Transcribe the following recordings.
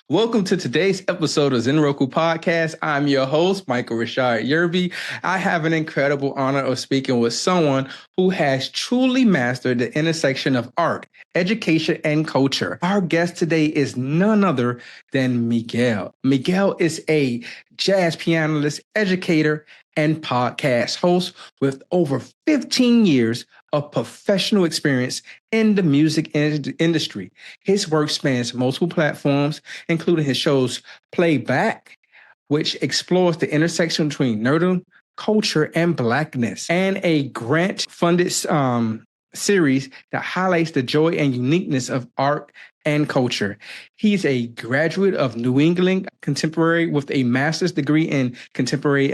Welcome to today's episode of Zenroku Podcast. I'm your host, Michael Rashad Yerby. I have an incredible honor of speaking with someone who has truly mastered the intersection of art, education, and culture. Our guest today is none other than Miguel. Miguel is a jazz pianist, educator, and podcast host with over 15 years of professional experience in the music industry. His work spans multiple platforms, including his shows Playback, which explores the intersection between nerdom, culture, and Blackness, and a grant-funded series that highlights the joy and uniqueness of art and culture. He's a graduate of New England Contemporary with a master's degree in contemporary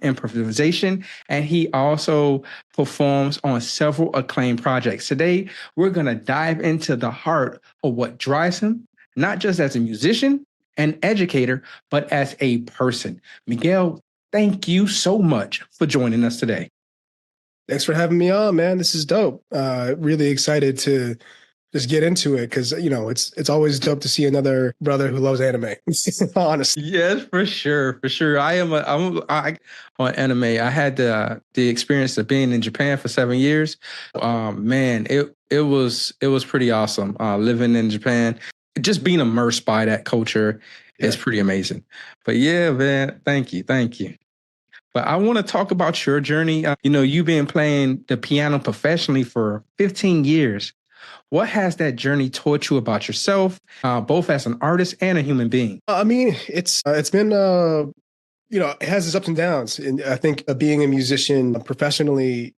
improvisation, and he also performs on several acclaimed projects. Today, we're going to dive into the heart of what drives him, not just as a musician and educator, but as a person. Miguel, thank you so much for joining us today. Thanks for having me on, man. This is dope. Really excited to just get into it because it's always dope to see another brother who loves anime. Honestly, yes, for sure. I'm on anime. I had the experience of being in Japan for 7 years. Man, it was pretty awesome. Living in Japan, just being immersed by that culture is pretty amazing. But yeah, man, thank you. But I want to talk about your journey. You've been playing the piano professionally for 15 years. What has that journey taught you about yourself, both as an artist and a human being? I mean, it's been it has its ups and downs. And I think being a musician professionally,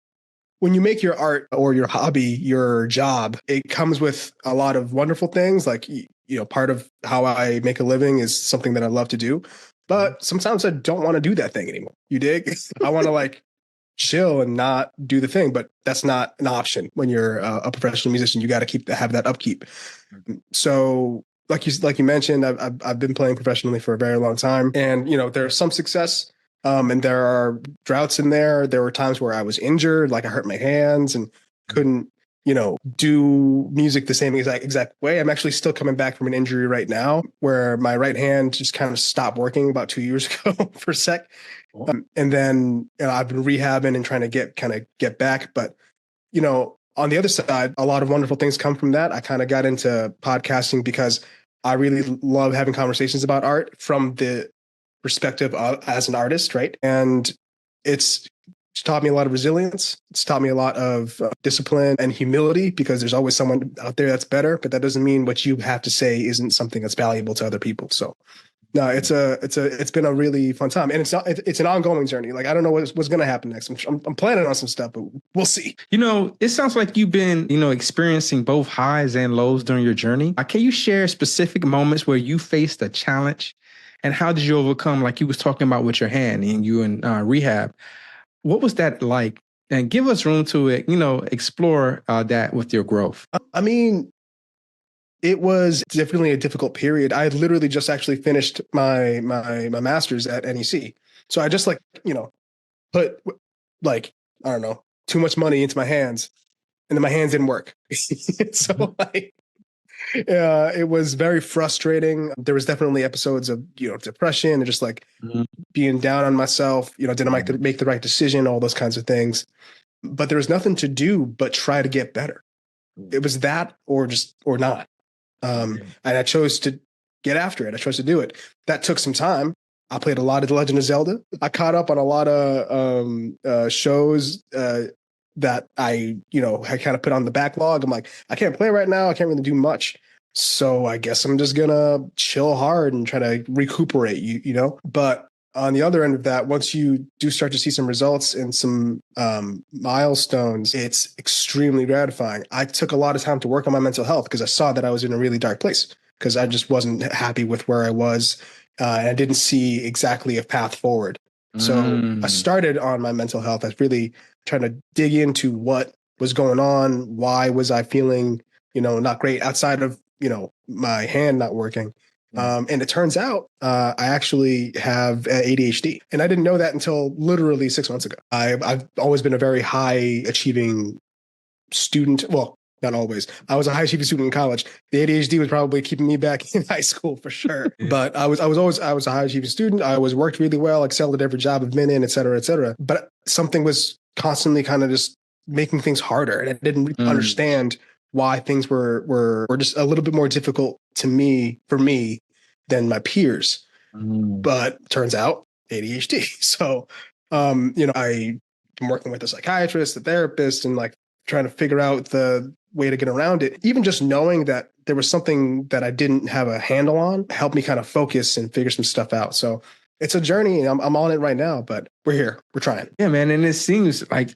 when you make your art or your hobby your job, it comes with a lot of wonderful things. Like, part of how I make a living is something that I love to do. But sometimes I don't want to do that thing anymore. You dig? I want to chill and not do the thing, but that's not an option when you're a professional musician. You got to have that upkeep. So like you mentioned, I've been playing professionally for a very long time, and there's some success, and there are droughts in there. There were times where I was injured, like I hurt my hands and couldn't do music the same exact way. I'm actually still coming back from an injury right now where my right hand just kind of stopped working about 2 years ago for a sec. And then I've been rehabbing and trying to get back. But, on the other side, a lot of wonderful things come from that. I kind of got into podcasting because I really love having conversations about art from the perspective of as an artist, right? And it's taught me a lot of resilience. It's taught me a lot of discipline and humility because there's always someone out there that's better, but that doesn't mean what you have to say isn't something that's valuable to other people. So no, it's been a really fun time, and it's an ongoing journey. Like, I don't know what's going to happen next. I'm planning on some stuff, but we'll see. It sounds like you've been, experiencing both highs and lows during your journey. Can you share specific moments where you faced a challenge, and how did you overcome, like you was talking about with your hand and you in rehab? What was that like? And give us room to, explore that with your growth. I mean, it was definitely a difficult period. I had literally just actually finished my master's at NEC. So I just put I don't know, too much money into my hands, and then my hands didn't work. So it was very frustrating. There was definitely episodes of, depression and just being down on myself, did I make the right decision, all those kinds of things. But there was nothing to do but try to get better. It was that or not. And I chose to get after it. I chose to do it. That took some time. I played a lot of The Legend of Zelda. I caught up on a lot of shows that I, had kind of put on the backlog. I'm like, I can't play right now. I can't really do much. So I guess I'm just gonna chill hard and try to recuperate, But on the other end of that, once you do start to see some results and some milestones, it's extremely gratifying. I took a lot of time to work on my mental health because I saw that I was in a really dark place because I just wasn't happy with where I was. And I didn't see exactly a path forward. So I started on my mental health. I was really trying to dig into what was going on. Why was I feeling, not great outside of, my hand not working? And it turns out I actually have ADHD. And I didn't know that until literally 6 months ago. I've always been a very high achieving student. Well, not always. I was a high achieving student in college. The ADHD was probably keeping me back in high school for sure. Yeah. But I was a high achieving student. I was worked really well, excelled at every job I've been in, et cetera, et cetera. But something was constantly kind of just making things harder, and I didn't understand why things were just a little bit more difficult for me than my peers. But turns out ADHD. So, I'm working with a psychiatrist, a therapist, and like trying to figure out the way to get around it. Even just knowing that there was something that I didn't have a handle on helped me kind of focus and figure some stuff out. So it's a journey, and I'm on it right now, but we're here. We're trying. Yeah, man. And it seems like,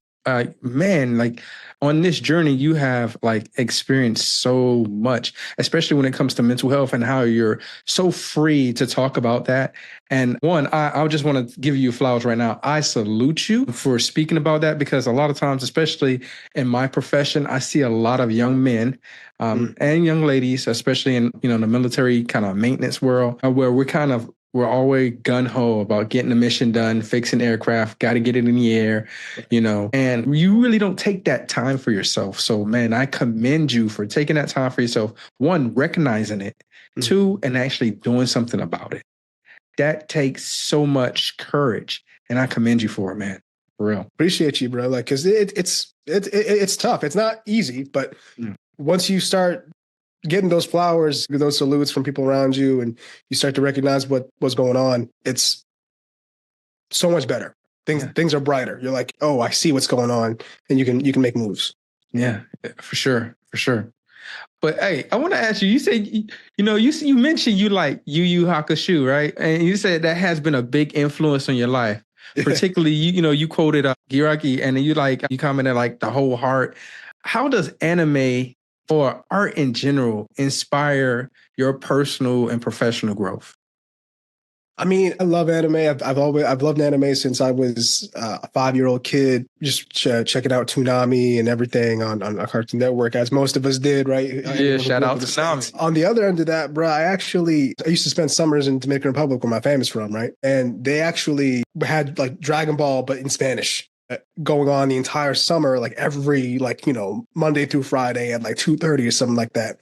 man, like on this journey, you have like experienced so much, especially when it comes to mental health and how you're so free to talk about that. And one, I just want to give you flowers right now. I salute you for speaking about that, because a lot of times, especially in my profession, I see a lot of young men and young ladies, especially in, the military kind of maintenance world, where we're always gung-ho about getting the mission done, fixing aircraft, got to get it in the air, and you really don't take that time for yourself. So, man, I commend you for taking that time for yourself. One, recognizing it. Two, and actually doing something about it. That takes so much courage, and I commend you for it, man. For real. Appreciate you, bro. Like, because it's tough. It's not easy, but once you start getting those flowers, those salutes from people around you, and you start to recognize what's going on, it's so much better. Things are brighter. You're like, oh, I see what's going on, and you can make moves. Yeah, for sure. But hey, I want to ask you. You said you mentioned you like Yu Yu Hakusho, right? And you said that has been a big influence on your life. Particularly, you quoted Giraki, and you commented like the whole heart. How does anime or art in general inspire your personal and professional growth? I mean, I love anime. I've loved anime since I was a 5-year-old kid, just checking out Toonami and everything on Cartoon Network, as most of us did, right? Yeah, shout out to Toonami. On the other end of that, bro, I used to spend summers in Dominican Republic, where my family's from, right? And they actually had like Dragon Ball, but in Spanish, going on the entire summer, like every Monday through Friday at like 2:30 or something like that.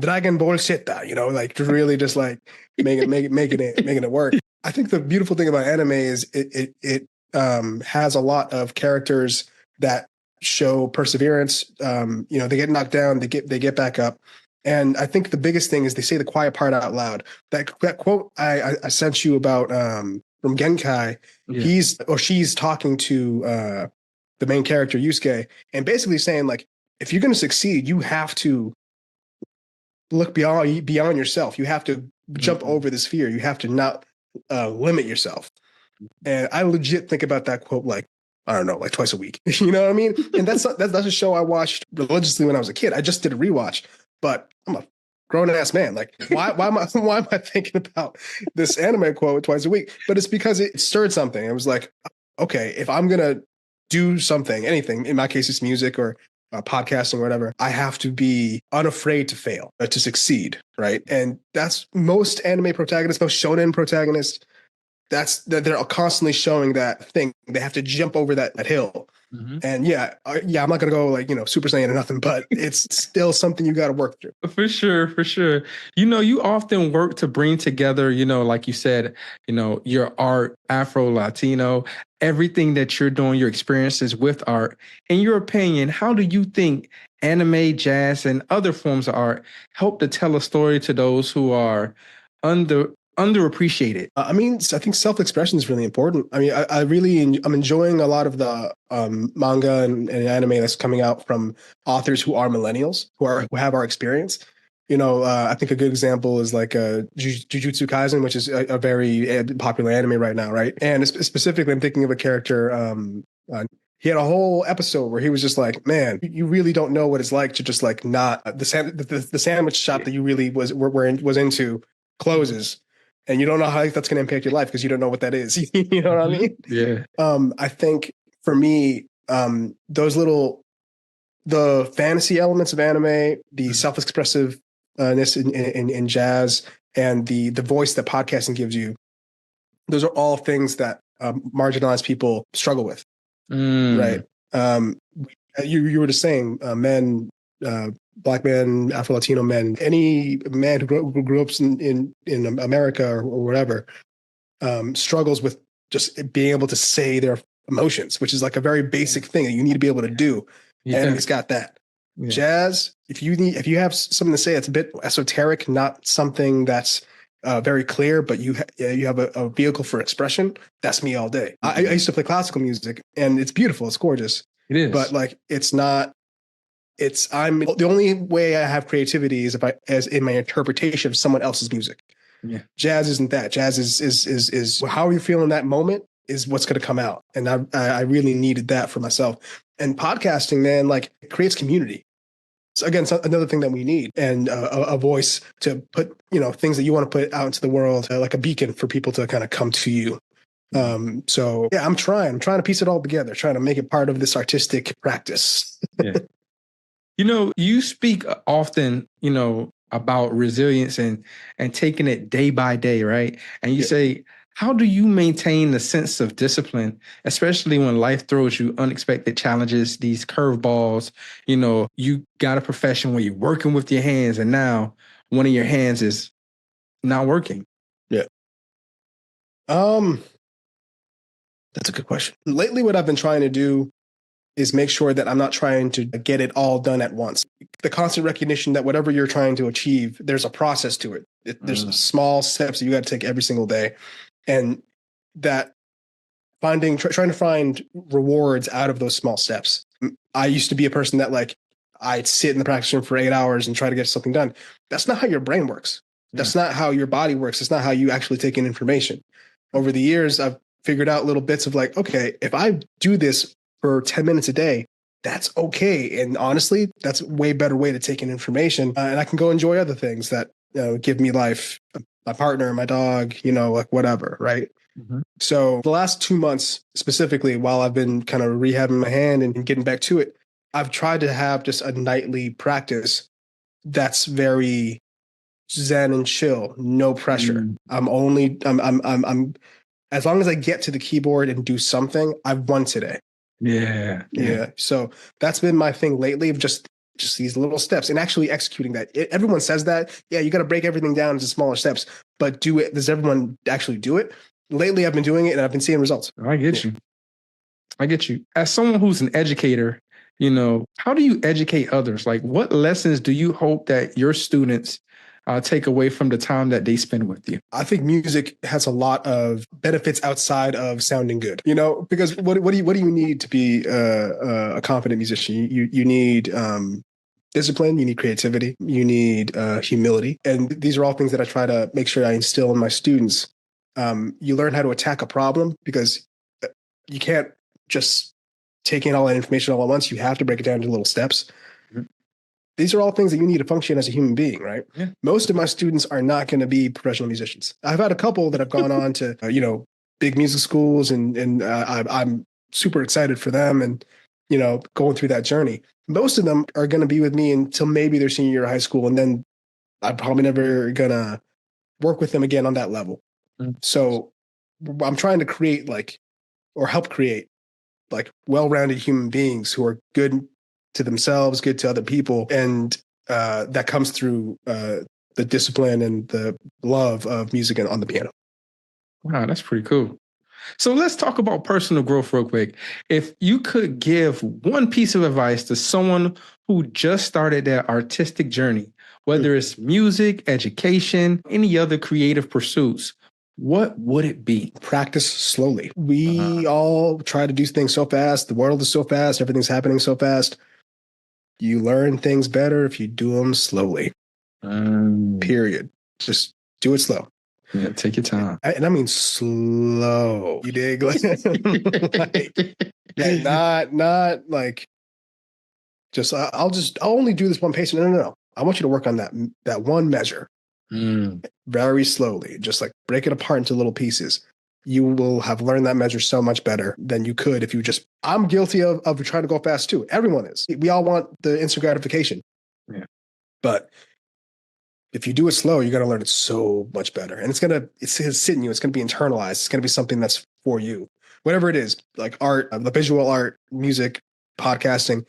Dragon Ball Z, like really just like making it work. I think the beautiful thing about anime is it has a lot of characters that show perseverance. They get knocked down, they get back up. And I think the biggest thing is they say the quiet part out loud. That quote I sent you about from Genkai, she's talking to the main character Yusuke, and basically saying like, if you're going to succeed, you have to look beyond yourself. You have to jump over this fear. You have to not limit yourself. And I legit think about that quote like, I don't know, like twice a week. You know what I mean? And that's a show I watched religiously when I was a kid. I just did a rewatch, but I'm a grown ass man. Like, why am I thinking about this anime quote twice a week? But it's because it stirred something. It was like, okay, if I'm gonna do something, anything, in my case, it's music or podcasting or whatever, I have to be unafraid to fail, to succeed, right? And that's most anime protagonists, most shonen protagonists. That they're constantly showing that thing. They have to jump over that hill. And I'm not gonna go like Super Saiyan or nothing, but it's still something you got to work through. For sure. You often work to bring together, like you said, your art, Afro Latino, everything that you're doing, your experiences with art. In your opinion, how do you think anime, jazz, and other forms of art help to tell a story to those who are underappreciated? I think self-expression is really important. I mean, I'm enjoying a lot of the manga and anime that's coming out from authors who are millennials, who have our experience. I think a good example is like Jujutsu Kaisen, which is a very popular anime right now, right? And specifically, I'm thinking of a character. He had a whole episode where he was just like, man, you really don't know what it's like to just like not the sandwich shop that you really was into closes. And you don't know how that's going to impact your life because you don't know what that is. You know what I mean? Yeah. I think for me, the fantasy elements of anime, the self-expressiveness in jazz, and the voice that podcasting gives you, those are all things that marginalized people struggle with, right? You were just saying, men Black men, Afro Latino men, any man who grew up in America or whatever, struggles with just being able to say their emotions, which is like a very basic thing that you need to be able to do. Yeah. And he's got that. Yeah. Jazz, if you have something to say that's a bit esoteric, not something that's very clear, but you have a vehicle for expression, that's me all day. I used to play classical music, and it's beautiful, it's gorgeous. It is, but like it's not. I'm the only way I have creativity is as in my interpretation of someone else's music. Yeah. Jazz isn't that. Jazz is how you feel in that moment is what's going to come out. And I really needed that for myself. And podcasting, man, like it creates community. So again, it's another thing that we need, and a voice to put, things that you want to put out into the world, like a beacon for people to kind of come to you. So yeah, I'm trying to piece it all together, trying to make it part of this artistic practice. Yeah. You speak often, about resilience and taking it day by day, right? And you say, how do you maintain the sense of discipline, especially when life throws you unexpected challenges, these curveballs? You got a profession where you're working with your hands, and now one of your hands is not working. Yeah. That's a good question. Lately, what I've been trying to do is make sure that I'm not trying to get it all done at once. The constant recognition that whatever you're trying to achieve, there's a process to it. There's small steps that you got to take every single day. And that trying to find rewards out of those small steps. I used to be a person that I'd sit in the practice room for 8 hours and try to get something done. That's not how your brain works. That's not how your body works. It's not how you actually take in information. Over the years, I've figured out little bits of okay, if I do this for 10 minutes a day, that's okay. And honestly, that's a way better way to take in information. And I can go enjoy other things that give me life, my partner, my dog, whatever, right? Mm-hmm. So the last 2 months specifically, while I've been kind of rehabbing my hand and getting back to it, I've tried to have just a nightly practice that's very zen and chill, no pressure. I'm as long as I get to the keyboard and do something, I've won today. Yeah. So that's been my thing lately, of just these little steps and actually executing that. Everyone says that, you got to break everything down into smaller steps, but do it. Does everyone actually do it? Lately, I've been doing it and I've been seeing results. I get you. As someone who's an educator, how do you educate others? Like, what lessons do you hope that your students take away from the time that they spend with you? I think music has a lot of benefits outside of sounding good, because what do you need to be a confident musician? You need discipline, you need creativity, you need humility. And these are all things that I try to make sure I instill in my students. You learn how to attack a problem, because you can't just take in all that information all at once. You have to break it down into little steps. These are all things that you need to function as a human being, right? Yeah. Most of my students are not going to be professional musicians. I've had a couple that have gone on to, big music schools, and I'm super excited for them and, going through that journey. Most of them are going to be with me until maybe their senior year of high school, and then I'm probably never going to work with them again on that level. So I'm trying to create help create well-rounded human beings who are good to themselves, good to other people. And that comes through the discipline and the love of music and on the piano. Wow, that's pretty cool. So let's talk about personal growth real quick. If you could give one piece of advice to someone who just started their artistic journey, whether it's music, education, any other creative pursuits, what would it be? Practice slowly. We all try to do things so fast. The world is so fast. Everything's happening so fast. You learn things better if you do them slowly. Period. Just do it slow. Yeah, take your time. And I mean slow. You dig? Not like just I'll only do this one pace. No. I want you to work on that one measure very slowly. Just break it apart into little pieces. You will have learned that measure so much better than you could if you just. I'm guilty of trying to go fast too. Everyone is. We all want the instant gratification. Yeah. But if you do it slow, you're going to learn it so much better. And it's going to sit in you. It's going to be internalized. It's going to be something that's for you. Whatever it is, like art, the visual art, music, podcasting,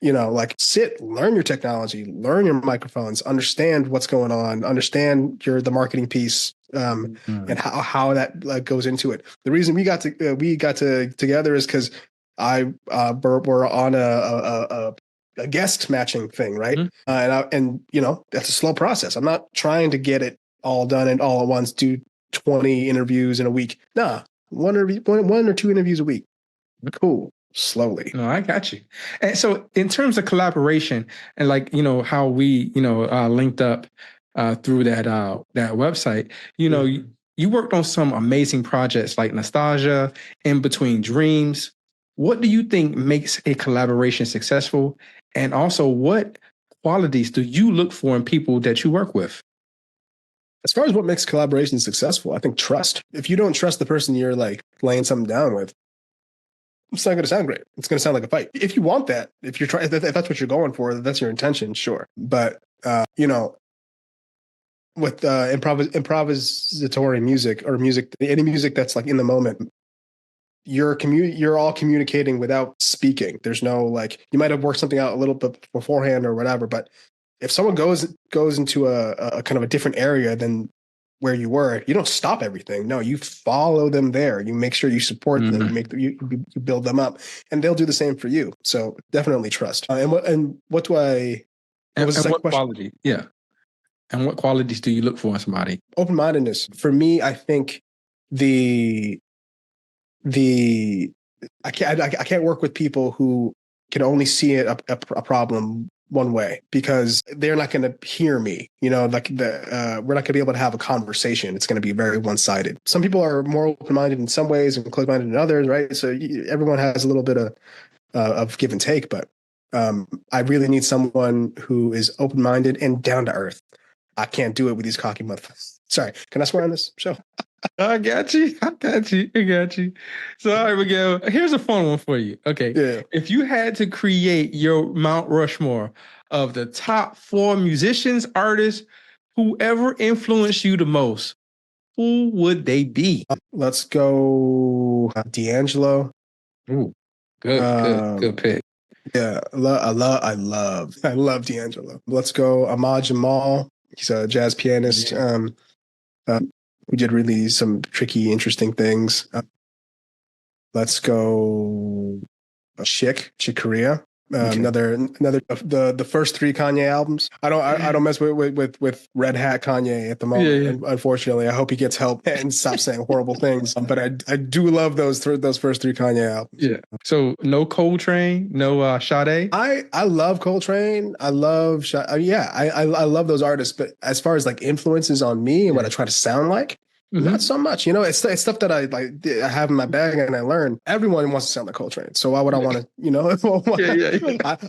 like learn your technology, learn your microphones, understand what's going on, understand the marketing piece, and how that goes into it. The reason we got together is because we're on a guest matching thing, right? And that's a slow process. I'm not trying to get it all done and all at once. Do 20 interviews in a week? Nah, one or two interviews a week. Cool. Slowly. No, I got you. And so in terms of collaboration and how we, linked up through that website, you worked on some amazing projects like Nostalgia, In Between Dreams. What do you think makes a collaboration successful? And also, what qualities do you look for in people that you work with? As far as what makes collaboration successful, I think trust. If you don't trust the person you're laying something down with, it's not going to sound great. It's going to sound like a fight. If you want that, if that's what you're going for, that's your intention, sure. But with improvisatory music or any music that's in the moment, you're all communicating without speaking. There's no you might have worked something out a little bit beforehand or whatever, but if someone goes into a kind of a different area than where you were, you don't stop everything. No, you follow them there. You make sure you support them. You build them up, and they'll do the same for you. So definitely trust. What quality? Yeah. And what qualities do you look for in somebody? Open-mindedness. For me, I think I can't work with people who can only see a problem one way, because they're not going to hear me. We're not going to be able to have a conversation. It's going to be very one-sided. Some people are more open-minded in some ways and closed-minded in others, right? So everyone has a little bit of give and take, but I really need someone who is open-minded and down to earth. I can't do it with these cocky motherfuckers. Sorry, can I swear on this show? I got you. So, all right, Miguel, here's a fun one for you. Okay. Yeah. If you had to create your Mount Rushmore of the top 4 musicians, artists, whoever influenced you the most, who would they be? Let's go D'Angelo. Ooh, good pick. Yeah, I love D'Angelo. Let's go Ahmad Jamal. He's a jazz pianist. Yeah. Who did really some tricky, interesting things. Let's go Chick Corea. Another the first 3 Kanye albums. I don't mess with Red Hat Kanye at the moment. Yeah. Unfortunately, I hope he gets help and stops saying horrible things. But I do love those first 3 Kanye albums. Yeah. So no Coltrane, no Sade. I love Coltrane. I love I love those artists. But as far as influences on me and what I try to sound like, not so much. It's stuff that I have in my bag and I learn. Everyone wants to sound like Coltrane, so why would I want to?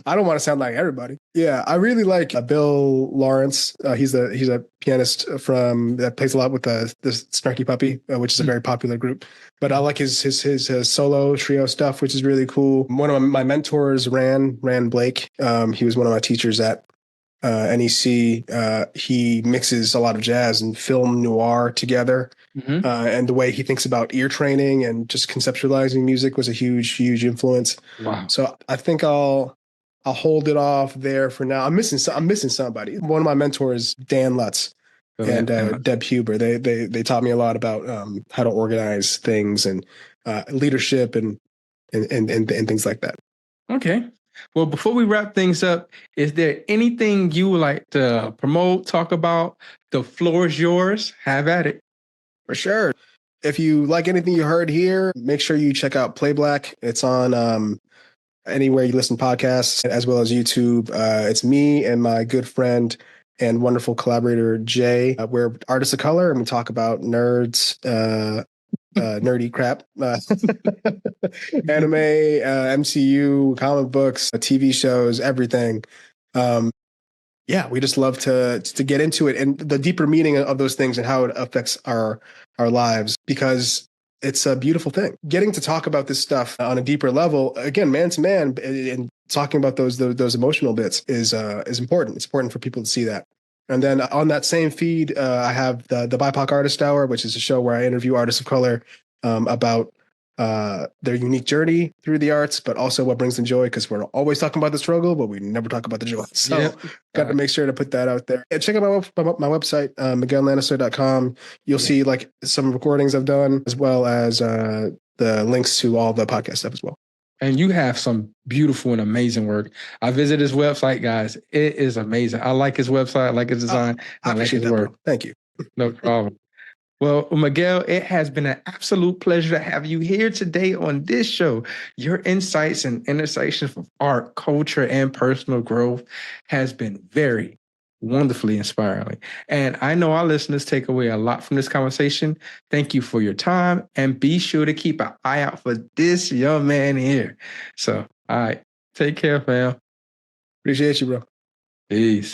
I don't want to sound like everybody. Yeah, I really like Bill Lawrence. He's a pianist that plays a lot with the Snarky Puppy, which is a very popular group. But I like his solo trio stuff, which is really cool. One of my mentors, Rand Blake. He was one of my teachers at NEC. He mixes a lot of jazz and film noir together. And the way he thinks about ear training and just conceptualizing music was a huge influence. Wow. So I think I'll hold it off there for now. I'm missing somebody. One of my mentors, Dan Lutz and Deb Huber. They taught me a lot about how to organize things and leadership and things like that. Okay. Well, before we wrap things up, is there anything you would like to promote, talk about? The floor is yours. Have at it. For sure. If you like anything you heard here, make sure you check out Play Black. It's on anywhere you listen to podcasts, as well as YouTube. It's me and my good friend and wonderful collaborator, Jay. We're artists of color, and we talk about nerds, nerdy crap, anime, MCU, comic books, TV shows, everything. We just love to get into it and the deeper meaning of those things and how it affects our lives, because it's a beautiful thing. Getting to talk about this stuff on a deeper level, again, man to man, and talking about those emotional bits is important. It's important for people to see that. And then on that same feed, I have the BIPOC Artist Hour, which is a show where I interview artists of color about their unique journey through the arts, but also what brings them joy, because we're always talking about the struggle, but we never talk about the joy. So got to make sure to put that out there. And check out my website, MiguelLandestoy.com. You'll see like some recordings I've done, as well as the links to all the podcast stuff as well. And you have some beautiful and amazing work. I visited his website, guys. It is amazing. I like his website. I like his design. I appreciate like his that, work. bro. Thank you. No problem. Well, Miguel, it has been an absolute pleasure to have you here today on this show. Your insights and intersections of art, culture, and personal growth has been very wonderfully inspiring. And I know our listeners take away a lot from this conversation. Thank you for your time, and be sure to keep an eye out for this young man here. So, all right, take care, fam. Appreciate you, bro. Peace.